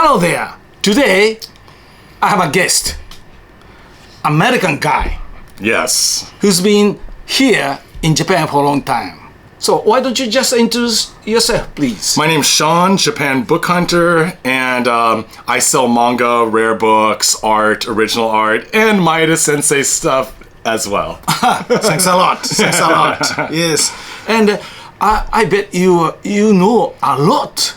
Hello there. Today, I have a guest. American guy. Yes. Who's been here in Japan for a long time. So why don't you just introduce yourself, please? My name's Shawn, Japan book hunter, and I sell manga, rare books, art, original art, and Maeda Sensei stuff as well. Thanks a lot. Thanks a lot. Yes. And I bet you know a lot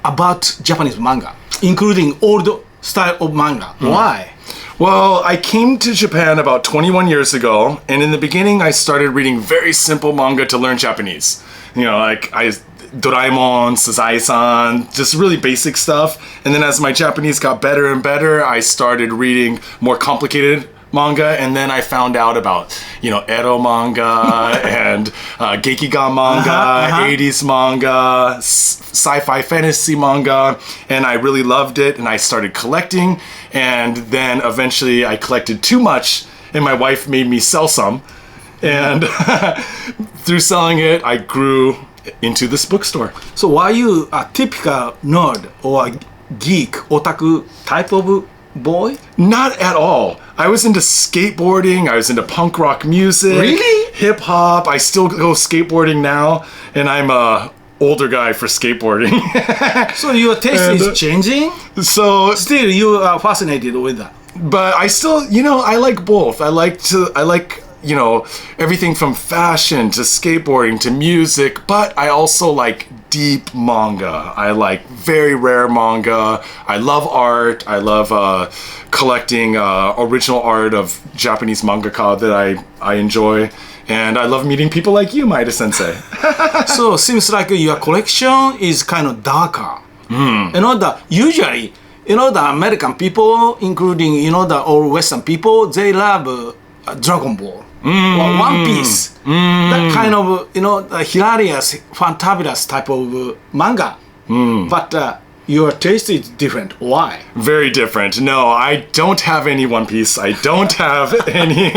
about Japanese manga, including old style of manga. Why? Well, I came to Japan about 21 years ago, and in the beginning I started reading very simple manga to learn Japanese. You know, like Doraemon, Sazai-san, just really basic stuff. And then as my Japanese got better and better, I started reading more complicated manga, and then I found out about, Edo manga and Gekiga manga, 80s manga, sci-fi fantasy manga, and I really loved it, and I started collecting, and then eventually I collected too much, and my wife made me sell some, and through selling it, I grew into this bookstore. So are you a typical nerd or geek, otaku type of boy? Not at all. I was into skateboarding, I was into punk rock music, really? Hip hop. I still go skateboarding now, and I'm a older guy for skateboarding. So your taste is changing? So still you are fascinated with that? But I still, I like both. I like everything from fashion to skateboarding to music, but I also like deep manga. I like very rare manga. I love art. I love collecting original art of Japanese mangaka that I enjoy. And I love meeting people like you, Maeda Sensei. So seems like your collection is kind of darker. Usually, the American people, including, the all Western people, they love Dragon Ball. Or One Piece, that kind of hilarious, fantabulous type of manga. But your taste is different. Why? Very different. No, I don't have any One Piece. I don't have any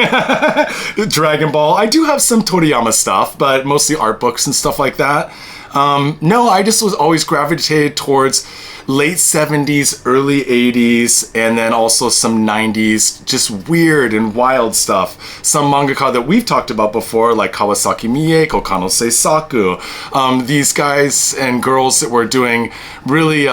Dragon Ball. I do have some Toriyama stuff, but mostly art books and stuff like that. No, I just was always gravitated towards late 70s, early 80s, and then also some 90s, just weird and wild stuff. Some mangaka that we've talked about before, like Kawasaki Mieko, Kano Seisaku, these guys and girls that were doing really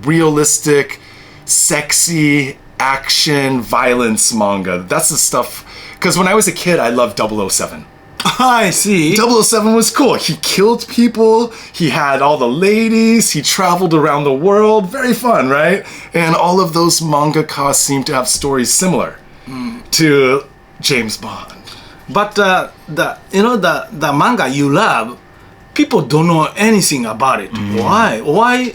realistic, sexy, action, violence manga. That's the stuff, because when I was a kid, I loved 007. I see. 007 was cool. He killed people, he had all the ladies, he traveled around the world. Very fun, right? And all of those mangaka seem to have stories similar to James Bond. But the manga you love, people don't know anything about it. Why? Why,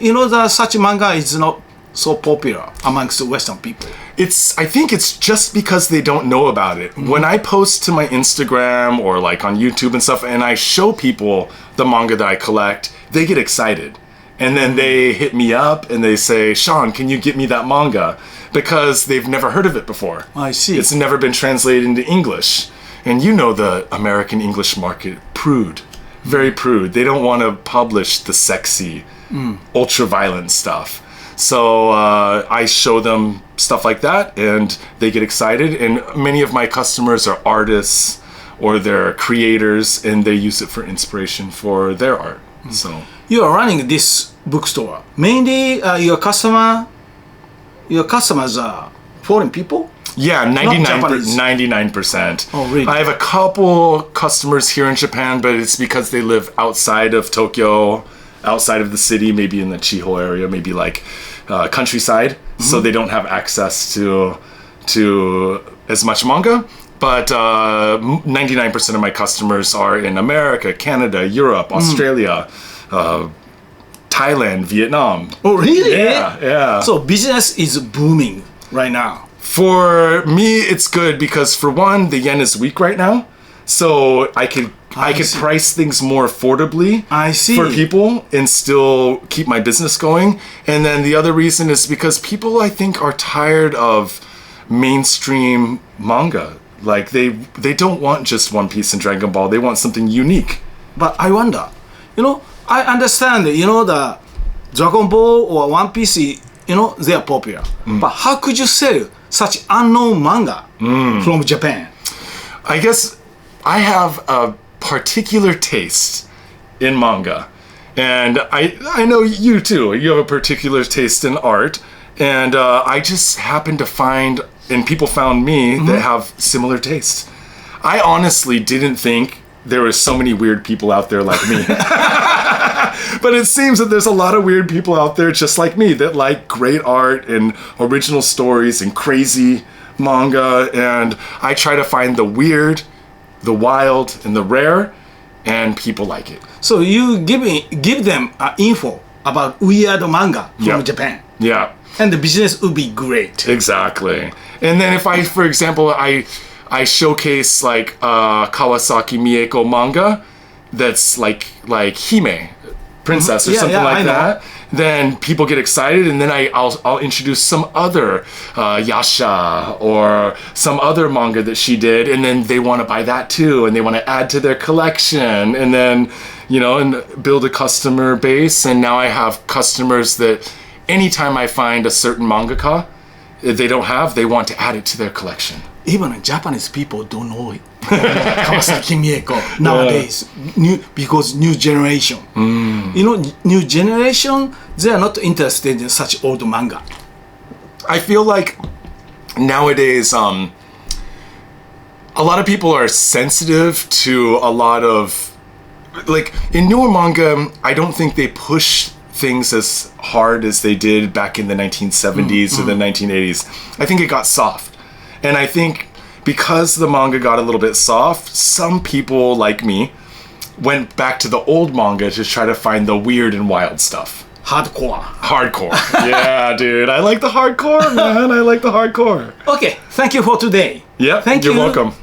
such manga is not so popular amongst the Western people? I think it's just because they don't know about it. When I post to my Instagram or like on YouTube and stuff, and I show people the manga that I collect, they get excited. And then they hit me up and they say, Shawn, can you get me that manga? Because they've never heard of it before. I see. It's never been translated into English. And you know the American English market, prude. Very prude. They don't want to publish the sexy, ultra-violent stuff. So I show them stuff like that, and they get excited. And many of my customers are artists or they're creators, and they use it for inspiration for their art. So you are running this bookstore. Mainly, your customers are foreign people. Yeah, 99%. Oh, really? I have a couple customers here in Japan, but it's because they live outside of Tokyo, outside of the city, maybe in the Chiho area, maybe like countryside, so they don't have access to as much manga. But 99% of my customers are in America, Canada, Europe, Australia, Thailand, Vietnam. Oh, really? Yeah. So business is booming right now. For me, it's good because for one, the yen is weak right now, so I could price things more affordably for people and still keep my business going. And then the other reason is because people, I think, are tired of mainstream manga. Like they don't want just One Piece and Dragon Ball. They want something unique. But I wonder, I understand, the Dragon Ball or One Piece they are popular. But how could you sell such unknown manga from Japan? I guess I have a particular taste in manga. And I know you too. You have a particular taste in art. And I just happened to find, and people found me that have similar tastes. I honestly didn't think there were so many weird people out there like me. But it seems that there's a lot of weird people out there just like me that like great art and original stories and crazy manga. And I try to find the weird, the wild, and the rare, and people like it. So you give them info about weird manga from Japan. Yeah. And the business would be great. Exactly. And then if I, for example, I showcase like Kawasaki Mieko manga that's like Hime, princess or something like that, then people get excited, and then I'll introduce some other Yasha or some other manga that she did, and then they want to buy that too, and they want to add to their collection, and then and build a customer base. And now I have customers that anytime I find a certain mangaka they want to add it to their collection. Even Japanese people don't know it. Kawasaki Mieko nowadays, because new generation. New generation, they are not interested in such old manga. I feel like nowadays, a lot of people are sensitive to a lot of, like, in newer manga, I don't think they push things as hard as they did back in the 1970s or the 1980s. I think it got soft. And I think because the manga got a little bit soft, some people like me went back to the old manga to try to find the weird and wild stuff. Hardcore. Yeah, dude. I like the hardcore, man. I like the hardcore. Okay. Thank you for today. Yeah. Thank you. You're welcome.